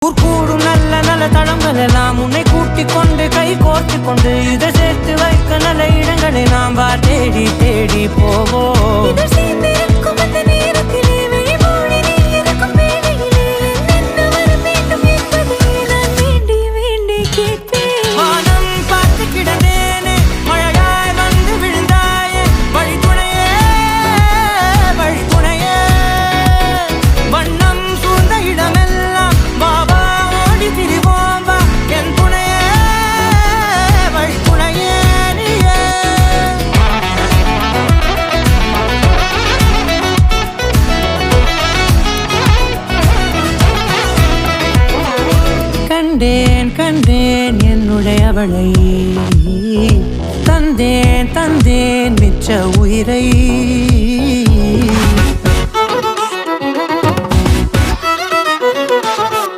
கூடும் நல்ல நல்ல தளங்கள் எல்லாம் உன்னை கூட்டிக் கொண்டு கை கோர்த்து கொண்டு இதை சேர்த்து வைக்க நல்ல இடங்களை நாம் தேடி தேடி போவோம். கண்டேன் கண்டேன் என்னுடையவளை, தந்தேன் தந்தேன் மிச்ச உயிரை.